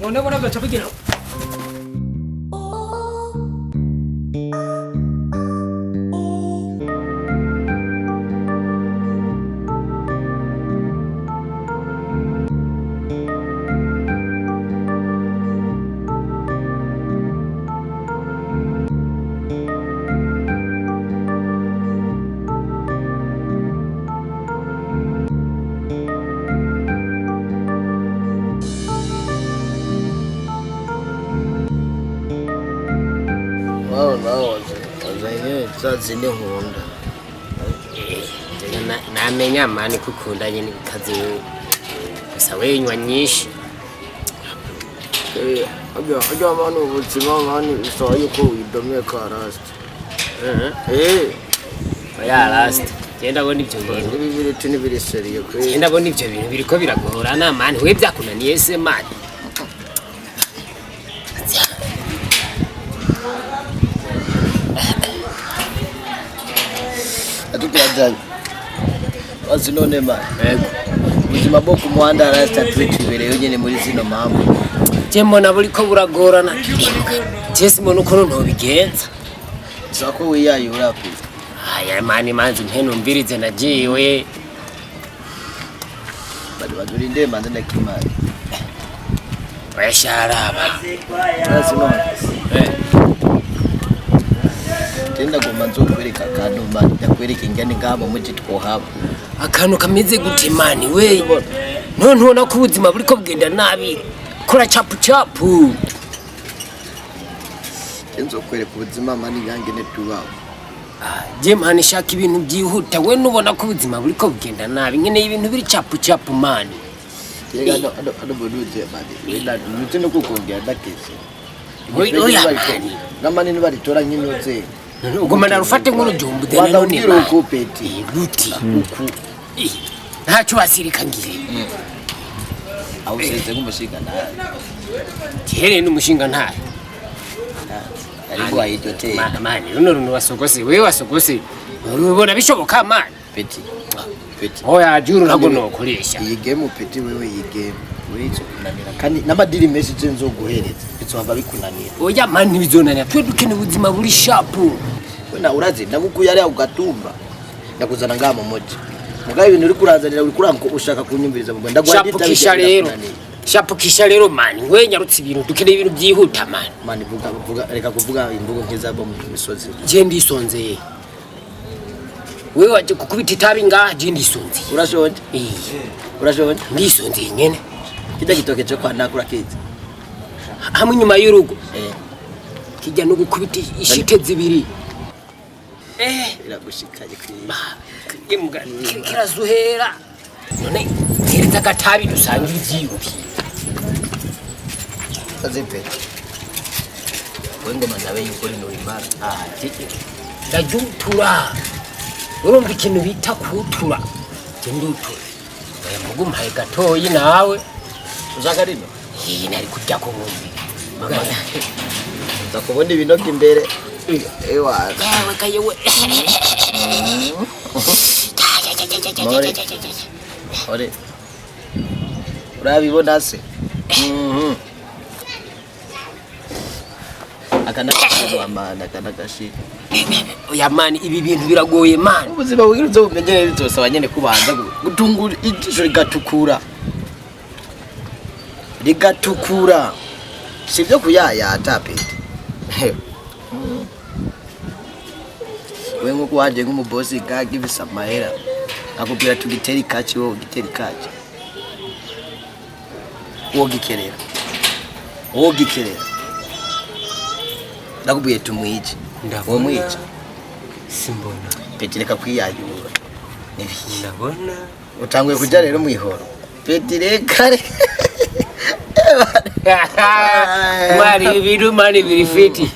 none bona byo chabigira zine nkunda namenya mani kukunda nyine kazi gusa wenywa nyinshi ajya abantu ubuzima mani bisaba yuko widomye ka last ya last genda bona ibyo bintu bibiri n'ibiri seriye kwe genda bona ibyo bintu biriko biragorana mani we byakunaniye se mani atukirajanye wazinone mani ubuzima bwo ku muhanda rasta twitibere nyene muri zino mambo jembo naburiko buragorana jesi mbona uko ntobigenza zako wiyayura pe aya mani manzi mpeno mbirize nagiwe badurinde manzi nakimari basharaba wazinone tenda goma nzokwereka kantu mani ndakwereka ingene ngabo muji twohaba akantu kameze gute mani we none ubona ko ubuzima buriko bugenda nabi kora chapu chapu nzokwereka ubuzima mani yangene tubaho je mani shaka ibintu byihuta we nubona ko ubuzima buriko bugenda nabi nyene ibintu biri chapu chapu mani yega ado boduze mani wenda nutendo kukongera dakese oya namani nibaritora nyinoze ugomana rufate nk'urujumbu dene none wandabwira uko peti ruti uku ntacyo wasirika ngire awuseze nk'umushinga nawe kere n'umushinga ntayo ariko ayitote mani runo wasogose we wasogose urubona bishoboka mani peti oya juru ntabwo nokoresha iyi game peti wewe iyi game wizo kunanira kandi namadiri menshi je nzoguhereza bizohava bikunanira oya mani bizonanira twe dukene ubuzima buri shapu wena urazi ndagukuye ari ugatumba ndakuzana ngama mu moji mugabe ibintu uri kurazanira uri kuranko ushaka kunyumviriza mu ndagwandita shapu kisha rero mani we nyarutse ibintu dukene ibintu byihuta mani vuga reka kuvuga imvugo nk'izabo mu misozi je ndisonzeye we waje kukubita itabi ngaha je ndisonzeye urashonje urashonje ndisonzeye nyene kijya gitoke cyo kwa ndakura kizi hamwe nyuma y'urugo kijya no gukubita ishite zibiri iragushikaje imbwa kirazuhera none kirita gatabi dusangira ivyiyubi azipe wengo manawe yukuri no imara ndajutura urumva ikintu bita kutura ndutura mugu mpaye gatoyi nawe uzagarino nari kujya ko nkumbi ndakubona ibintu by'imbere ewa kayewe ore urabibona se akanagashi oya mani ibi bintu biragoye mani ubuzima bwiruze bumenyere bitosaba nyene kubanza gutungura ijisho rigatukura sivyo kuyayata pete we nkuko waje nk'umubosi gagivisa mahera akubwira tugiteri kaci wo giteri kaci wo gikerera ndakubwiye tumwije wo mwije simbona pete reka kwiyayura ndabona utanguye kuja rero mwihoro pete reka mari ibintu mani biri fiti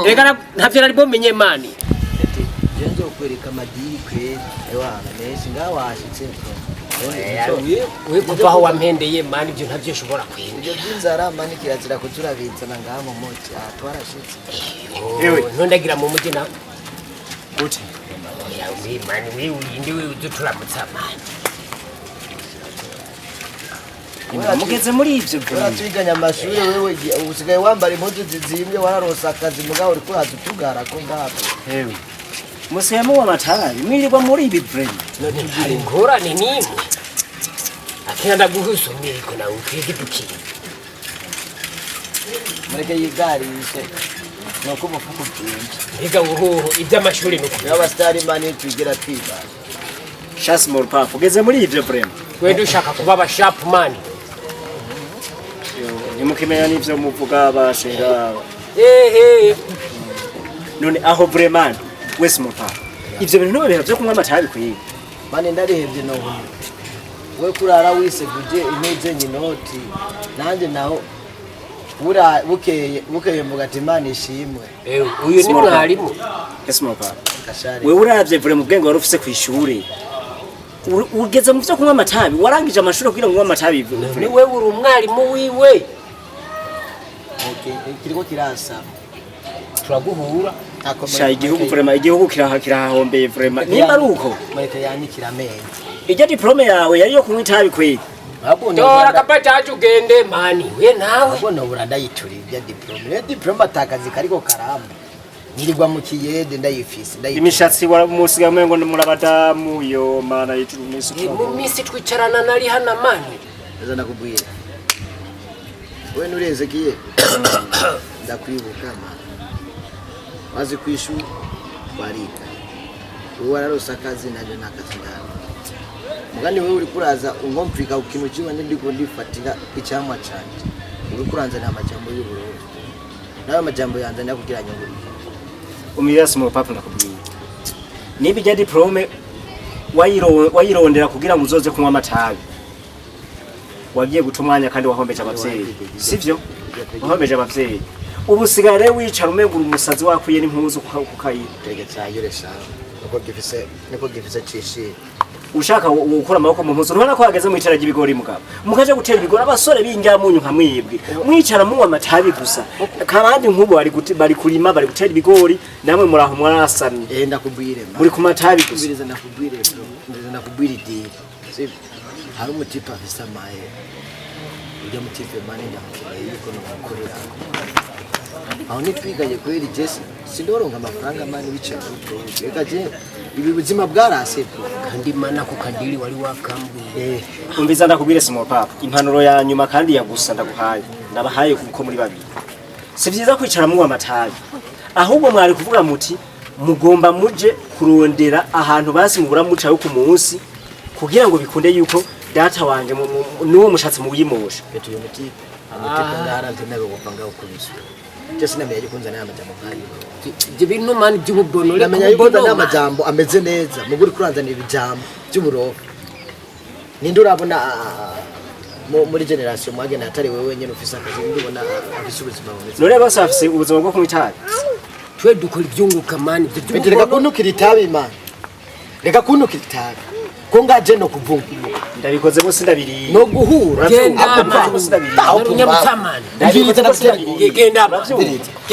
reka ntavyo nari bomenye mani jenzo kwereka madiri kwe ewana nesi ngawashitse we kuva aho wampendeye mani ibyo ntavyo ushobora kwinda ibyo by'inzara mani kirazira kuturabitsana ngaha mu muti twarashitse ntondagira mu muti na gute ya we mani we uyindi we uduturamutsa mani mugeze muri ivyo uratwiganya amashuri wewe usigaye wambara impuzu zizimye wararonsa akazi mugabo uri kuraza utugara ko ngapo hewe musemo w'amatabi mwirirwa muri ibi brand hari ingorane nimwe akina ndaguhusumye ko nawe ukwiye dukiri mureke yigarishe nuko umufuko byinshi mbega nguho iby'amashuri nuko y'abastari mani twigira twiba Chas more pap ugeze muri ivyo brand we dushaka kuba aba sharp man nimukimenya n'ivyo muvuga bashenga ehe none aho Breman wese mupa ivyo bintu nobera byo kunywa amatabi kwiye mani ndarihevye no we kurara wiseguje imeze nyinoti nanje naho bukeye mvuga ati Imana ishimwe uyu ni mwarimu wese mupa we uravye vure mu bwenge wari ufise kw'ishure ugeze mu byo kunywa amatabi warangije amashuri kugira ngo unywe amatabi ni we uri umwarimu wiwe kiriko kirasa turaguhura sha igihugu vrema igihugu kirahahombeye vrema nimba ruko mareke yanikira amenyo ijya diplome yawe yari yo kunywa itabi kwiye tora kapataje ugende mani we nawe ubona urandayituri ya diplome atakazi kariko karamba nirirwa mu kiyede ndayifise imishatsi musiga mwengo murabadamu yo mana yiturumisi mu misi twicarana nari hana mani eza nakubwira we nureze kiye ndakwibuka mana wazi kwishuri barika uwo ararosa akazi naje nakazi ndani mugani wewe uri kuraza ungomfrika ukintu kimwe ndiko ndifatira icyamwa canje uri kuranza na majambo y'uburundi nawe majambo yanze ndakugira nyunguri umiyasi mu papa nakubwiye niba ijya diplome wayirondera kugira ngo uzoze kunywa amatabi wagiye gutumanya kandi wahombeje abavyeyi sivyo wahombeje abavyeyi ubu sigare wicara umegura umusazi wakwiye n'impuzu kukayi tegetse ayoresha niko gifise cishi ushaka gukura amaboko mu mpuzu urabona ko hageze mu itara ry'ibigori mugabo mukaje gutera ibigori abasore b'injyamunyu nka mwibwe mwicara munywa amatabi gusa kandi nk'ubu bari kurima bari gutera ibigori namwe muraho mwarasamye ndakubwire muri ku matabi gusa ndakubwire idiri sivyo hari umutipa afisa maye ujya mutipe mani ndamukeneye yuko nomukorera aho nitwiganye kweri Jesse sindoronka amafaranga mani bicaye uko reka je ibi buzima bwarase kandi mana ko kandiri wari wakambuye umbiza ndakubwire simo papa impanuro ya nyuma kandi yagusa ndaguhaye nabahaye kuko muri babiri si byiza kwicara mu amatabi ahubwo mwari kuvuga muti mugomba muje kurondera ahantu basimugura muca yo ku munsi kugira ngo bikunde yuko data wanje nuwo mushatsi mu yimosha betu yo muti amuteka ngaranze nabe gupanga ukubisha Jesse namenye kunza na amajambo nkari je bintu mani by'ububono namenye yuko na amajambo ameze neza muguri kuranzana ibijambo by'uburoho ninde urabona muri generation mwagena atari wewe nyene ufisa akazi ndibona afise ubuzima bumeze none bose afise ubuzima bwo kumwitabi twe dukora ibyunguka mani ibyo reka kunukira itabi mani reka kunukira itabi ko ngaje no kuvunguka ndabikoze bose ndabiri no guhura genda nyamutsamani genda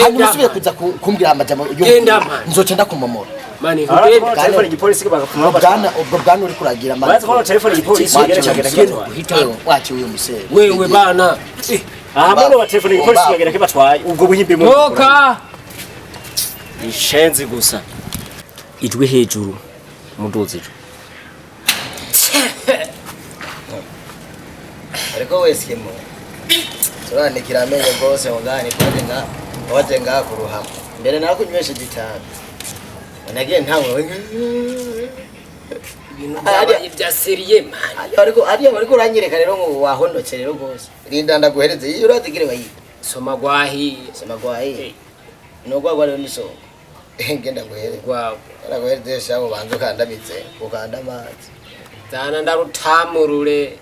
hanyuma usubire kuza kumbwira amajambo genda nzoca ndakumomora mani telefone igipolisi bagapfuma ubwo bwana uri kuragira mani bazi ko telefone igipolisi yerekagera kitwa wachi uyu musere wewe bana mwana wa telefone igipolisi bagera kibatwaye ubwo buhimbi mu toka ishenzi gusa ijwe hejuru mudozero ariko wese mo turanikira amenyo gose ngani kwaje waje ngakuruhama mbere nakunywesha gitanu nagiye ntawe ibya seriye mani ariko uranyereka rero ngo wahondotse rero gose rinda ndaguhereze iyo uratigire bayi soma gwahi nogwa rero niso ngenda guhereze gwawe araguhereze shabo banzo kandamitse ukanda amazi dana ndarutamurure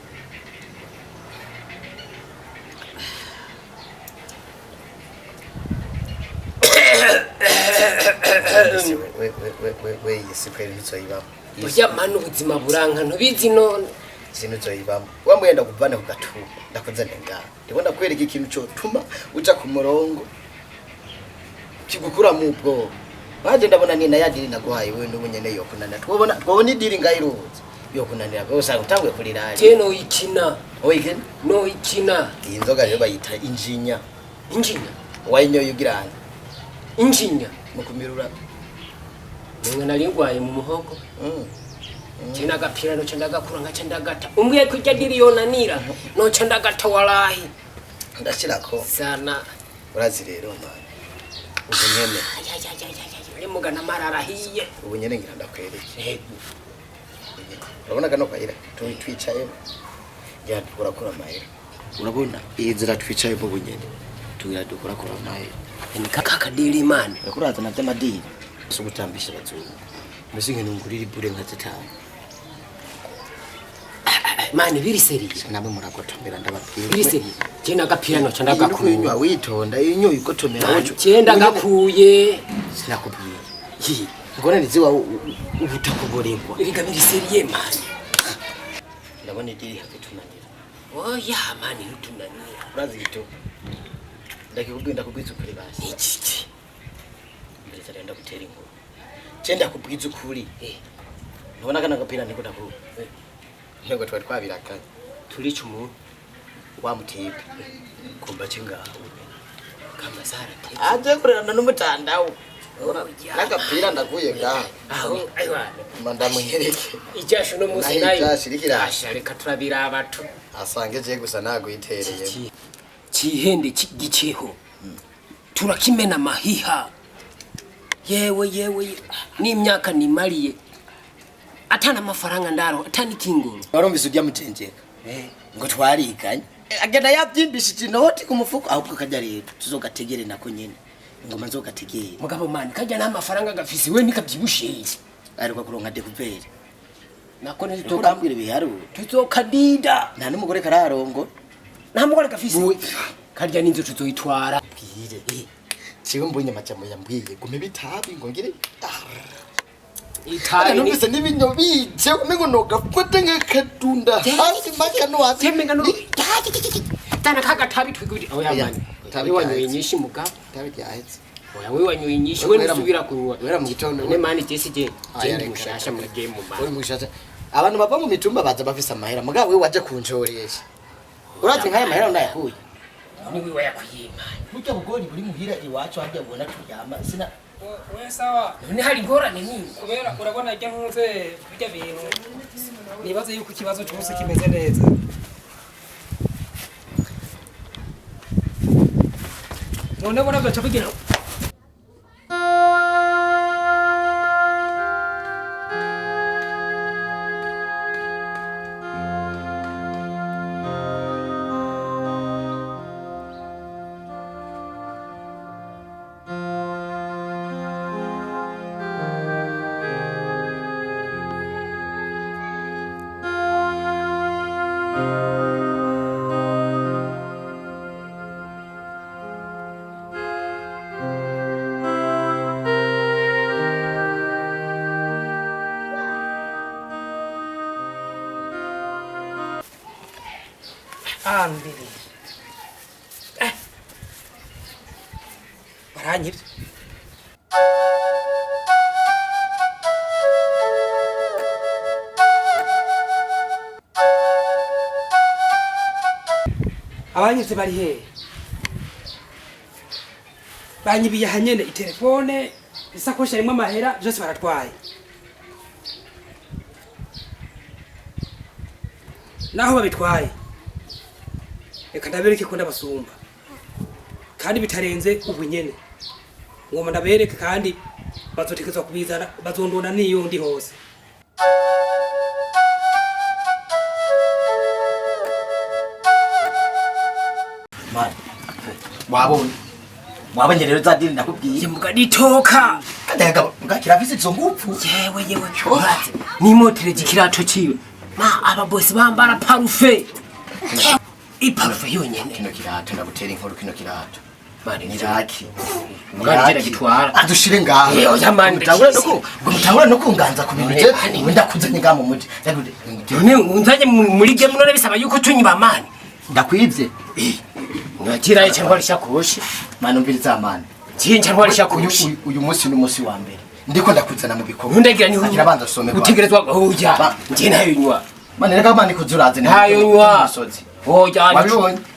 we yisikwera bitsoyibamo burya mani ubuzima buranka ntubizi none sinutsoyibamo wamwenda kuvana ku gatuba ndakozane ngaho ndibona kwereka ikintu cyo tuma uca ku murongo kigukura mu bwo baje ndabona ni na yadiri naguhaye we n'ubunyene yo kunana twobona idiri ngayiruze yo kunanira bose utangwe kurira teno ikina oyigen no ikina iyi nzoga rero bayita injinya injinya wayinyoye ugirana injinya mukumirura mwe nalingwaye mu muhogo China gapira no chandagakura ngacha ndagata umbwiye kujya diriyonanira no chandagata walahi ndashirako sana urazi rero mwana ubunyene lemuga na marara hiye ubunyene ngira ndakwereke urabona kano kayira twicaye ya turakora mahera urabona iyi nzira twicaye mu bunyene tugira dukorakora mahera ni kaka dili man yakuraza na byamadini so gutambisha bazungu musinge nungurira ibure nka zitanu mani biri seriye namwe muragotomera ndababwira biri seriye China gapira no chandagakuye kunywa witonda inyo igotomera wocho cyenda gakuye sinakubwiye ngone ndiziwa ubutakuboregwa iriga biri seriye mani ndabona idiri hakitunanira oya mani utunanira urazi ito ndakikubwira kubwiza ukuri basi iki mbere ndenda gutera inkuru cyenda kubwiza ukuri ndabona kana gapira niko ndakuba ntego twari twabiraka turica umuntu wamutibe kumba kingaho kama sara te aje kurana n'umutandawo nagapira ndaguye ngaho aho aywa mandamunyereke ijasho no musi nayo ijashirikira reka turabira abato asange je gusa nago itereye chihende gicheho turakimena mahiha yewe ni imyaka nimaliye atana mafaranga ndaro atani kingoro warumvise ujya mutenjeka ngo twarikanye agenda yabyimbishije inoti ku mufuko ahubwo kajya rero tuzogategere nako nyene ngoma nzogategere mugabo mani kajya na mafaranga gafisi we nikabyibushiye ariko kuronka dekupere nako ne tokambwira biharu tuzokadida nta numugore kararongo nta mugore gafisi kajya ninzo tuzoyitwara bwire ciwe mbonye amajambo yambwiye gume bitabi ngo ngire itabi numvise n'ibinyo bije umengo nogafata nk'akadunda hasi makano hasi temenga no tana kaga tabi twiguri oya mani tabi wanyoye nyinshi muga tabi ryahetse oya we wanyoye nyinshi we nisubira kunywa wera mu gitondo ne mani tese je mushasha mu game mani we mushasha abantu bava mu mitumba baza bafise amahera mugabo we waje kunjoresha urazi nkaya mahera ndayakuye ni we wayakuyima burya bugori buri muhira iwacu hajya ubona turyama sina we sawa none hari ngorane nini kubera urabona ajya nkuze bijya bintu nibaze yuko ikibazo cyose kimeze neza none bona gacha bigira ambiri baranyibye abanyibye bari he banyibiye hanyene itelefone isakoshi harimo amahera byose baratwaye naho babitwaye reka ndabereke ko ndabasumba kandi bitarenze ubu nyene ngoma ndabereke kandi bazotekezwa kubizana bazondona niyo ndi hose man wabonye rero zadiri ndakubwiye mugaditoka kadaga ngakirafise izo ngupfu yewe urazi ni motere gikirato ciwe ma aba boss bambara parufe iparufe yonyene kino kirato ndagutera inkuru kino kirato mani niraki ngari gitwara adushire ngaho yo jamani mutangura no kunganza ku bintu je ndakuzanye ngaho mu muti none unzaje muri game none bisaba yuko tunyiba mani ndakwivye ngakira icyangwa rishakoshi mani umviriza mani cyinja ntwari shakoshi uyu munsi n'umunsi wa mbere ndiko ndakuzana mu bikorwa ntundagira ni akira banza some utegerezwa hoja nje nayo nywa mane reka mane kuzuraze nayo nywa hoja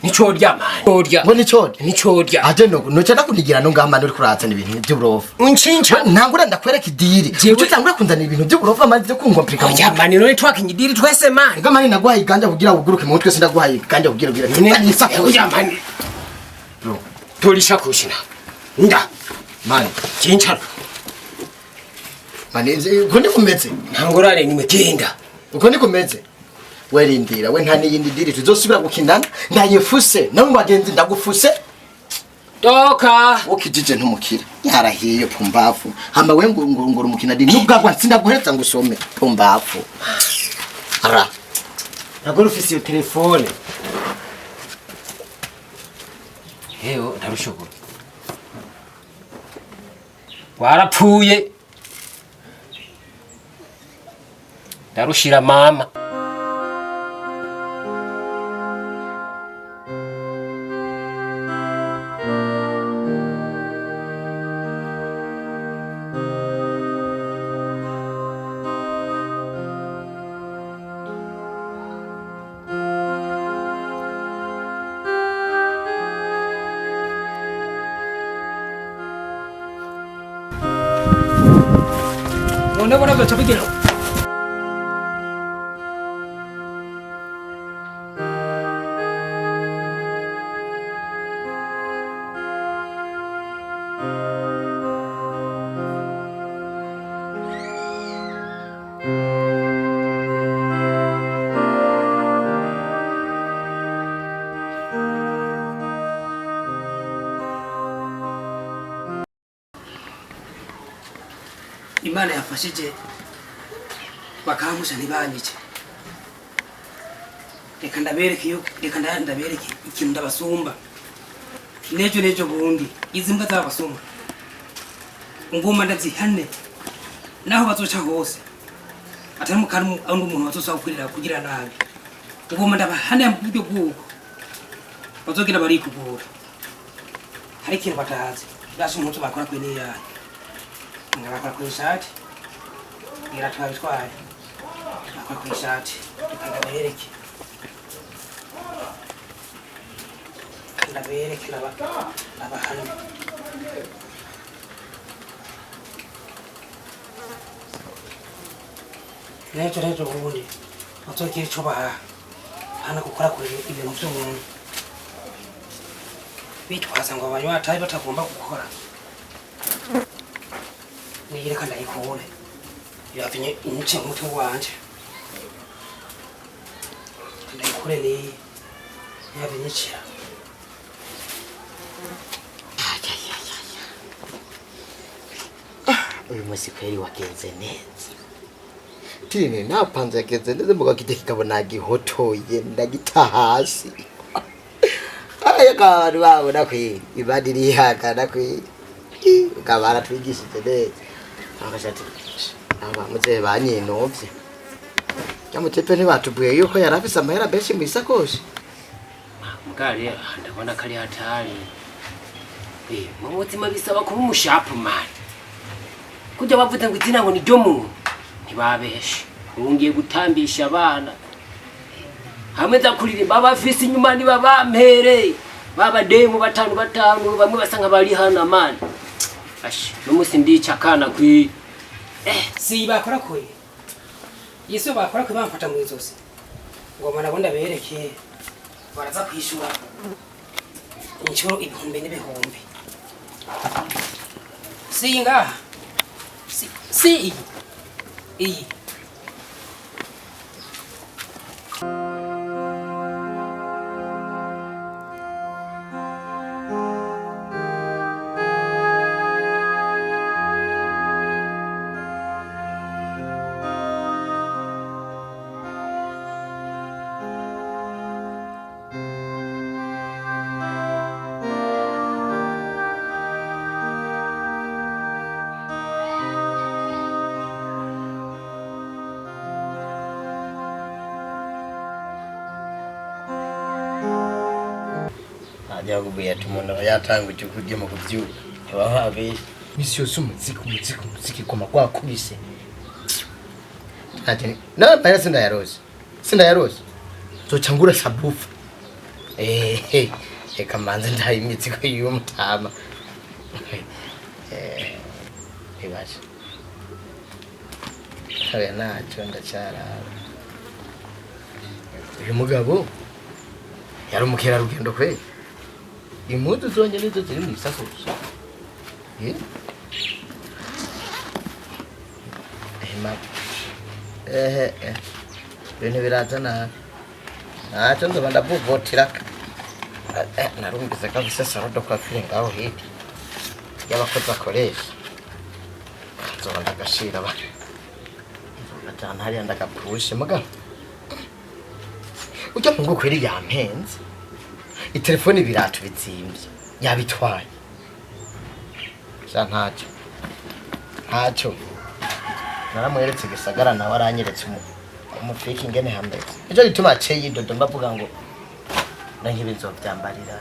nico rya mane hoja ngo nico rya aje no cyenda kunigira no ngamba uri kurazana ibintu by'uburofa unchincha ntangura ndakwereka idiri utangura kunzana ibintu by'uburofa mane byo kungomplika hoja mane no twakinyi idiri twese mane reka mane nagwaye iganja kugira uguruke mu mutwe sinagwaye iganja kugira hoja mane bro tolisha kushina nda mane chincha mane uko ndikumeze ntangurane nimwe genda uko ndikumeze werindira we nta niyindi diri tuzosubira gukindana ndayefuse nawe bagenzi ndagufuse doka ukijije ntumukira yarahiye pumbafu hamba we nguru mukina dini nubwagwa sindaguhereza ngo usome pumbafu ara nagoro ufise iyo telefone heyo ntarushobora warapfuye ndarushira mama Bona bacha bigero. Imana yafashije bakamusha ntibanyice reka ndabereke ikintu ndabasumba nejo bundi izi mbwa z'abasumba ngoma ndazihane naho bazoca hose atari mu kantu undi umuntu bazosa kugira nabi ngoma ndabahane mu buryo bw'uko bazogira barikugura hari ikintu batazi basi umuntu bakora kwe niyaye ngabakora ku ishati ngira twabitwaye akora ku ishati ndabereke n'abahane nejo ubundi bazogira ico baha hana gukora kuri ibintu by'umuntu bitwaza ngo abanywa atari batagomba gukora niyireka ndayikure yavinye umuce umutwe wanje ndayikure ni yavinyicira uyu musi kweri wagenze neza tini napanze yagenze neza muga kiteki kabona gihotoye ndagita hasi aya kari babona kweri ibadiri yakana kweri ukabara twigishije neza akashati aba muze banyinovye yamutepe ntibatubuye yuko yarafise amahera benshi mu isakoshi mugari ndabona kari hatari mu buzima bisaba kuba umushapu mani kujya bavuga ngo izina ngo ni ryo muntu ntibabeshe urungiye gutambisha abana hamwe za kuririmba abafise inyuma niba bampere babademu batanu bamwe basanga bari hana mani ashi n'umusi ndica kana kwi si bakora koye yesu bakora ko bamfata mu izosi ngoma nabo ndabereke baraza kwishura inshuro ibihumbi n'ibihumbi si ngaha si iyi ajya kubuya tumuntu yatanguje kujya mu kubyuka bababe misi yose umuziki goma gwakubise ati na baya sinda yarose zoca ngura sabufa reka manze ndaye imitsiko y'umutama ibasha oya ntacyo ndacyaraba uyu mugabo yari umukerarugendo kwe impuzu zonyine nizo ziri mu isakoshi ibintu biraza nabi ntacyo nzoba ndavuvutira narumvise ko afise sarodo kwafire ngaho hirya y'abakozi akoresha nzoba ndagashira ajana hariya ndagapushe mugabo ujya mu kweri yampenze itelefone ibirato bitsimbye yabitwaye ntacyo naramweretse gisagara nawe aranyeretse umufiki ingene hameze nicyo gituma aciye yidodo mbavuga ngo nankibi nzovyambarira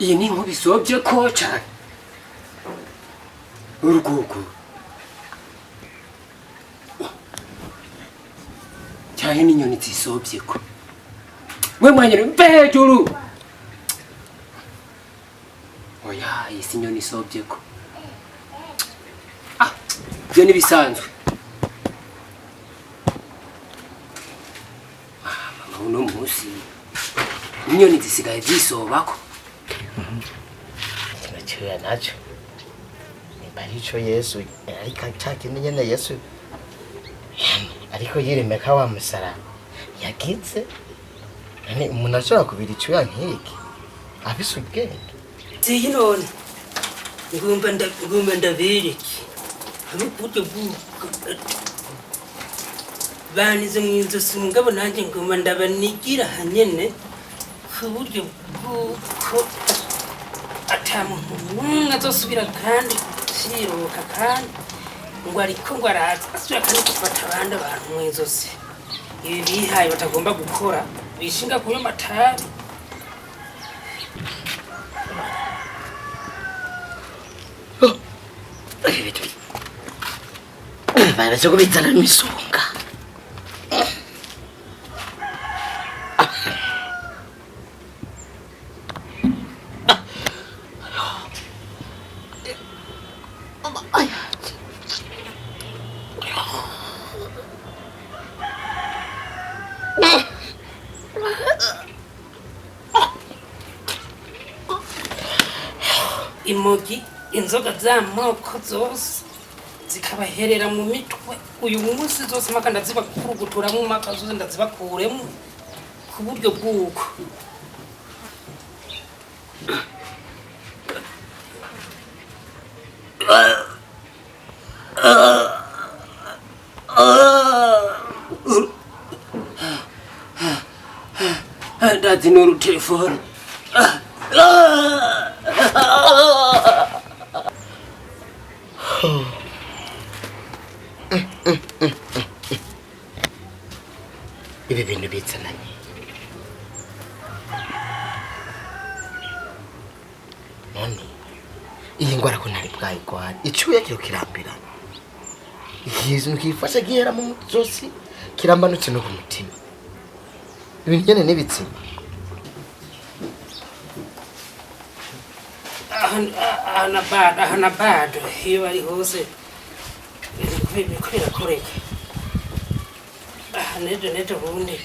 iyi ni inkuba isobye ko cane urugugu cyane n'inyoni zisobye ko we mwanyere mve hejuru oya iyi si inyoni isobye ko ibyo ntibisanzwe mama uno munsi inyoni zisigaye zisobako kinacyuya nacyo nimba arico yesu ariko cakindi nyene yesu ariko yiremeka wa musaraba yagize umuntu ashobora kubira icyuya nk'iki afise ubwenge siyi none ngumba ndabiriki uburyo banize mu inzosi mugabo nanjye ngumba ndabanigira hanyene ku buryo bw'uko atamuntu n'umwe azosubira kandi siruka kandi ngo ariko ngo arasubira kandi gufata abandi abantu mu inzosi ibi bihaye batagomba gukora bishinga kuyo matabi baretse kubizana n'imisonga imogi inzoga z'amoko zose zikabaherera mu mitwe uyu munsi zose mpaka ndazibakuruguturamo mpaka zose ndazibakuremo ku buryo bw'uko ndazi n'urutelefone ibi bintu bizananye none iyi ngwara ko ntari bwayigwara icyuya kiro kirambirana ikintu kifasha gihera mu zosi kirambanutse no ku mutima ibintu nyene n'ibitsina ahana bado iyo bari hose bikorera koreka nejo bundi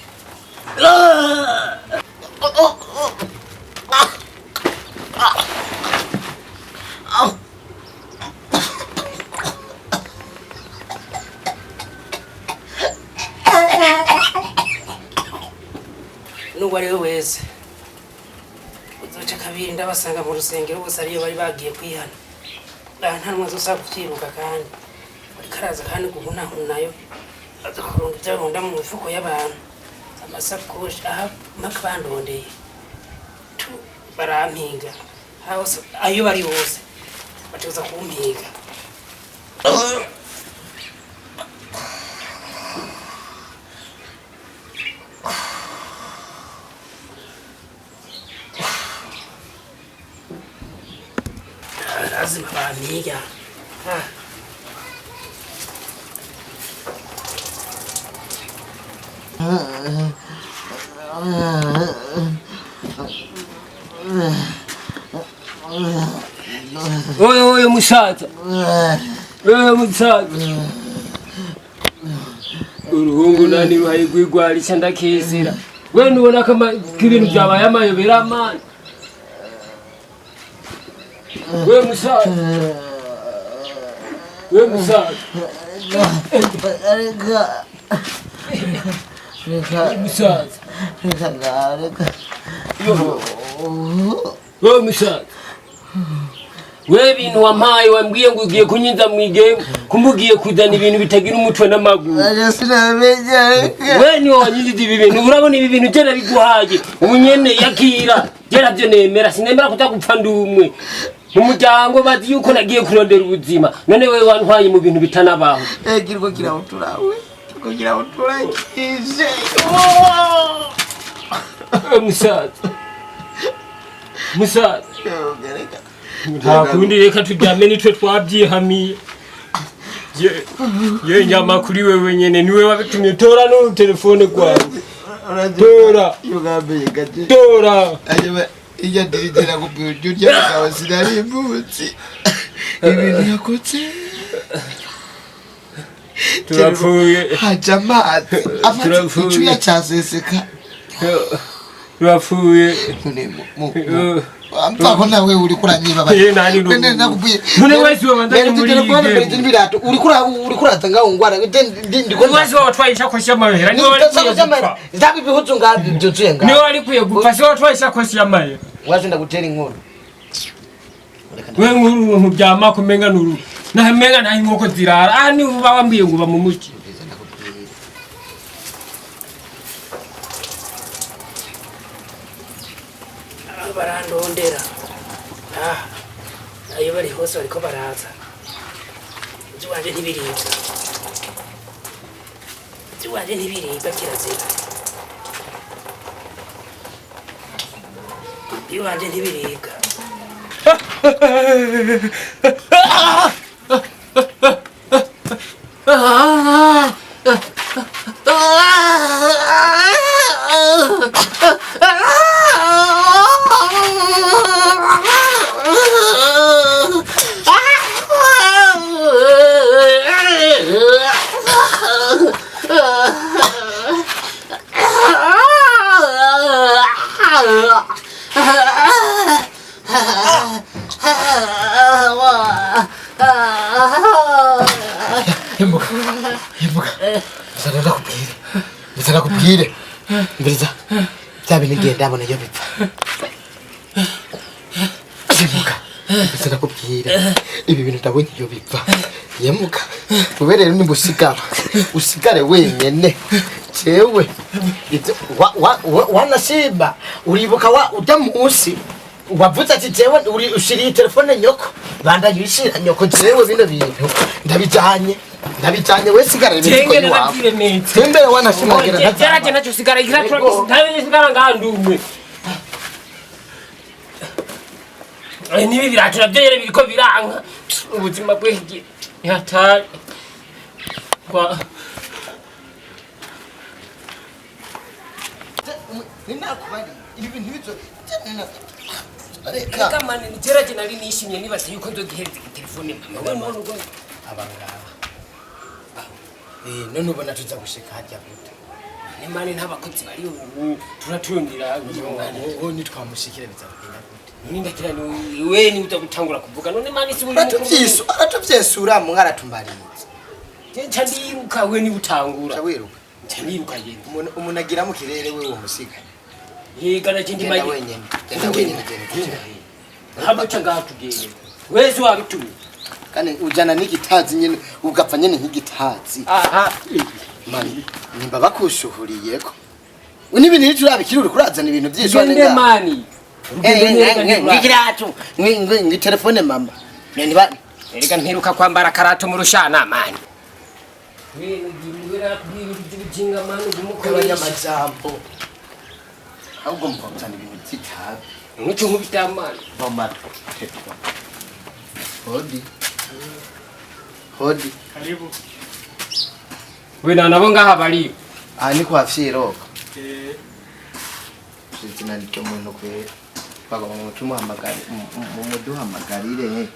n'uwo ari we wese uzoca kabiri ndabasanga mu rusengero bose ariyo bari bagiye kwihana nta n'umwe azosaba kukiruka kandi ariko araza kandi guhunahunayo aza kurunda ibyo arunda mu mifuko y'abantu amasakoshi aha mpaka bandondeye barampiga ayo bari bose bateguza kumpiga bazima bamiga. Oye musaza. Musaza. Uruhungu nani ruhaye gwigwarisha ndakizira. We nubona kama kibintu byabaye amayobera amana. We musaza. We musaza. Musaza. We musaza. We bintu wampaye wambwiye ngo ugiye kunyinza mwigeme kumbugiye kuzana ibintu bitagira umutwe n'amaguru. We ni wanyinziza ibi bintu urabona ibi bintu je nabiguhaye umunyene yakira je navyo nemera sinemera kutagupfa ndumwe mu muryango bazi yuko nagiye kurondera ubuzima none we wantwaye mu bintu bitanabaho. Girwa kiraho turawe kugira uturakije. Musaza nta kundi reka turyame nitwe twabyihamiye. Ye nyama kuri wewe nyene niwe wabitumye tora no telefone kwawe tora tora iya dirigera kubyurya bakawa sinari mbutsi ibintu yakotse turapfuye hajamate amacu yacyaseseka turapfuye Mpako nawe uri kuranyiba bari. Nene nakubwiye. None wese wabandanye muri birato uri kuraza ngaho ngwara ndiko wese watwayisha koshi y'amahera niwe wari kuye ndabi bihuzu ngabi byuzuye ngaho. Niwe wari kuye gupfa se watwayisha koshi y'amahera. Waje ndagutera inkuru. We nkuru mu byama kumenga nuru. Nahamenga nahi nkoko zirara. Ni uba wambwiye ngo ba mu muki. Barandondera. Ayo bari hose bariko baraza. Ziwanje ntibiribwa. Ziwanje ntibiribwa kirazira. Ziwanje ntibiribwa. Nakubwire mbiriza bya bintu ngenda abona yo bipfa yemuka mbiriza nakubwire ibi bintu ndabonye yo bipfa yemuka uberere ni usigare wenyene cewe wanashimba uribuka ujya munsi wavuze ati jewe uri ushiriye telefone nyoko bandanye wishira nyoko jewe bino bintu ndabijanye we sigara ibintu yawe tembere wanashimagira ntaje nacho sigara igira ntaje sigara ngandumwe nibi biratura byere biriko biranga ubuzima bw'igi yatari kwa ninakubali ibi bintu bizo Reka mani niteraje nari nishimye nibase yuko ndogihereza telefone mama abangaba none ubona tuza gushika hajya gute nimani ntabakozi bari turaturundira ngo nitwamushikire bizagenda gute nindakira ni we ni utagutangura kuvuga none mani si buri aratuvyesura mwaratumbarinze nca ndiruka we ni utangura wiruka nca ndiruka yenda umuntu agira mu kirere we wo musiga yigana kindi mayi wenyene wenyene haba changatugere wezi wabitumye kandi ujana n'igitazi nyene ugapfa nyene nk'igitazi mani nimba bakushuhuriyeko n'ibintu n'icyo urabikira uri kurazana ibintu by'isho nende mani ngikirato ngi telefone mama niba erega ntiruka kwambara karato mu rushana mani wewe ngibira kubijinga mani gumukoranya amajambo ahubwo mukotana ibintu by'itabi umuco nk'ubitamana mama Hodi. Hodi. Karibu. Wena nabo ngaha bari. Ni kwa fyero. Sina nicyo muntu kwe. Baga mu tumuhamagara mu muduhamagarire.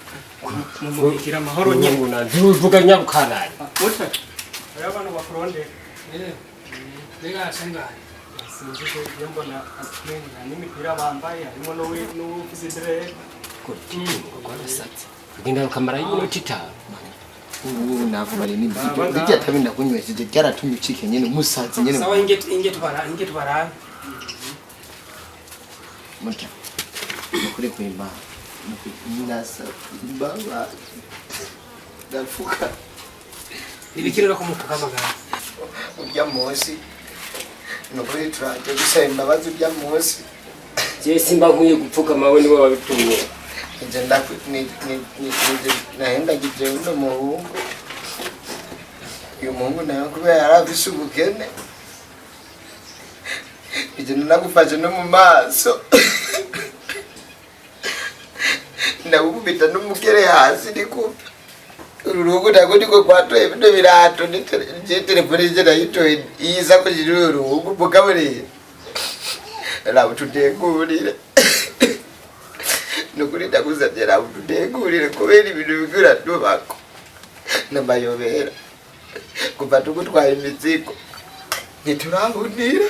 Mumubikira amahoro nyine. Uvuga nyabukanari. Mutwe. Ayabana bakuronde. Mbega sangane. Sinzi ko iyo mbona atwenga n'imipira bambaye harimo n'ufise idere. Kugenda kamera y'inoti 5. Ubu nakubari n'ibyo. Bijya tabinda kunywesije byaratumye ucike nyene umusazi nyene. Sawa inge tubara. Muta. Mukuri kwimba. Nasa baba. Ndafuka. Ibikirira ko mufuka magana. Urya munsi. Nukuri turaje gusaba imbabazi urya munsi. Je simba nkwiye gupfuka mawe niwe wabitumye. Nje naenda gije uno muhungu. Uyu muhungu nayo kubera yarafise ubukene. Ije nagufashe no mu maso. Ndagukubita n'umukere hasi ndikupa. Urugo ntabwo ndiko kwatoye bino birato nje telefone je nayitoye iza ko jiri urugo mugabure. Rabo tutegurire. Nukuri ndagusabye rabo tutegurire kubera ibintu bigura tubako. Nabayobera. Kuva tugutwaye imizigo. Ntiturahunira.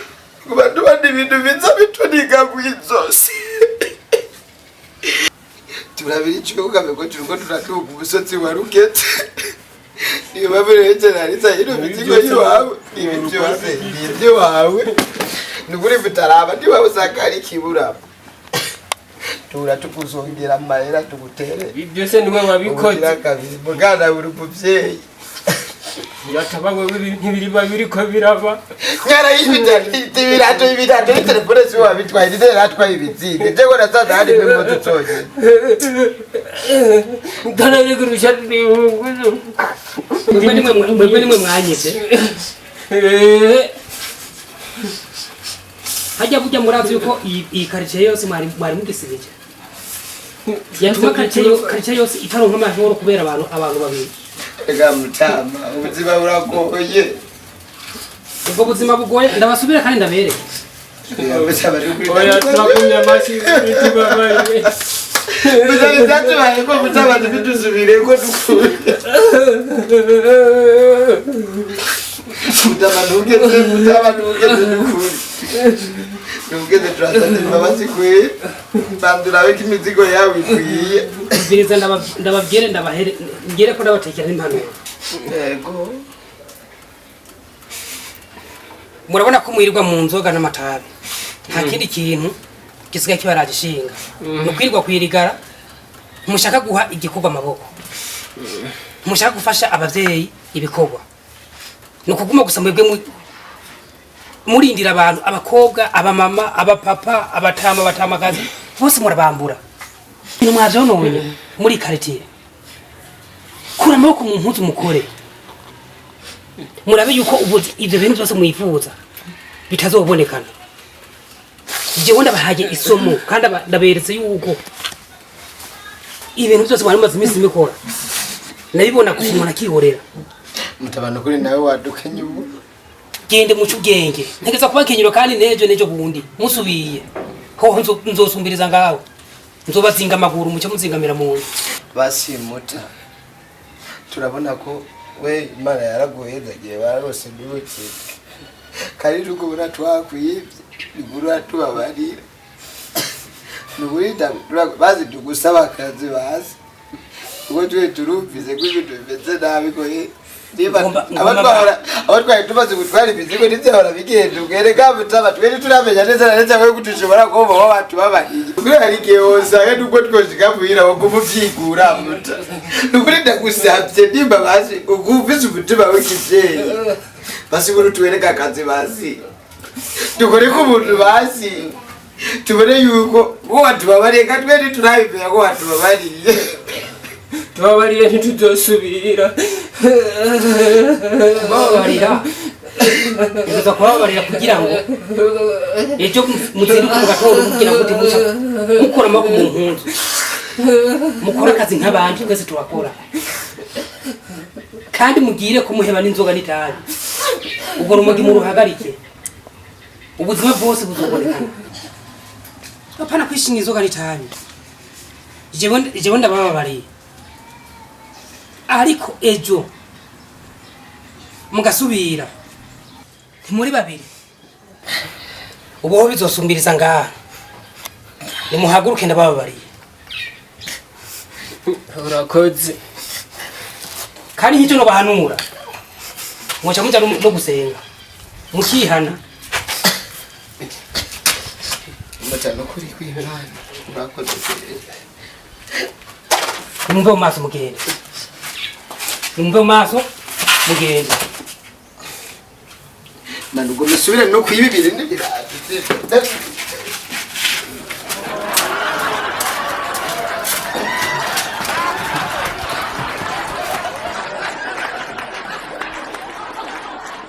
Kuba tubandi ibintu biza bituniga kwizose. Turabiri cyuga bego turiko turatuka ubusotsi wa rukete. Niyo babereje nariza ino mizigo yiwawe. Ibyo wawe. Nukuri bitaraba ndiba usakari kibura. Tura tukuzongera amahera tugutere. Ibyo se niwe wabikoze. Mugana uri muvyeyi. Yatabawe bibiri babiri ko biraba. Nyara y'ibirato telefone si wabitwaye ndetse ratwaye ibizinga. Ndego nasaza hadi memo tutoje. Ndana kurusha n'ibungu. Mwebwe nimwe mwanyise. Hajya bujya murazi yuko iyi quartier yose mwari mugisibije. Yatuma quartier yose itaronka amahoro kubera abantu babiri. Ega mutama ubuzima buragoye. Ubwo buzima bugoye ndabasubira kandi ndabereke. Oya turakumya amashi bitubabaye. Bizatatu bayiko mutama bidusubire ko dukure. Mutama ntugeze dukure. Ntugeze turasate imbabazi kwe. Bandurawe ko imizigo yawe ikwiye. Biriza ndababwire ndabahere ngere ko ndabatekera impanuro. Yego. Murabona ko mwirirwa mu nzoga n'amatabi. Nta kindi kintu gisigaye kibaragishinga. Nukwirwa kwirigara. Mushaka guha igikorwa amaboko. Mushaka gufasha abavyeyi ibikorwa. Nukuguma gusa mwebwe murindira abantu abakobwa, abamama, abapapa, abatamakazi bose murabambura. Ino mwaje none muri quartier. Kura amaboko mu mpuzu mukore. Murabe yuko ibyo bintu byose mwifuza bitazobonekana. Je wenda bahaje isomo kandi ndaberetse yuko ibintu byose bari maze imisi mikora. Nabibona kusumwa nakihorera. Mutabano kuri nawe wadukanye ubu. Gende mucu genge. Ntegeza kuba kenyiro kandi nejo bundi. Musubiye. Ho nzosumbiriza ngawe. Nzobazinga amaguru mucyo muzingamira mu nzu. Basi muta. Turabona ko we Imana yaraguhezagiye barose ndibuke. Kari rugubura twakwivye. Igura tubabarira. Nuburida bazi tugusaba akazi bazi. Ubwo twe turumvize ko ibintu bimeze nabi ko abatwara tumaze gutwara ibizigo n'izahora bigenda ubwereka mutaba twari turamenya neza neza ko gutushobora kuba abantu babariye kuri hari igihe usanga nuko twoshika muhira wo kumuvyigura muta nukuri ndagusabye nimba bazi ugumvise umutima w'ikivyeyi basi buri tuwereka akazi bazi dukore ko umuntu bazi tubone yuko bo watubabariye kandi twari turabimenya ko watubabariye tubabariye ntituzosubira babarira izo kubabarira kugira ngo ejo muziruka mugatora kugira ngo timuca mukora amaboko mu mpunzu mukora akazi nk'abandi twese turakora kandi mugire kumuheba n'inzoga n'itabi ubwo rumogi mu ruhagarike ubuzima bwose buzobonekana apana kwishinga inzoga n'itabi jewe ndabababariye ariko ejo mugasubira ntimuri babiri uboho bizosumbiriza ngaha nimuhaguruke ndabababariye urakoze kandi nk'icyo nobahanura mwoca muja no gusenga mukihana umujyana kuri kw'Imana urakoze nimumve mu maso mugende nimumve mu maso mugende Nandugomesubire no kwibibire n'ibirazi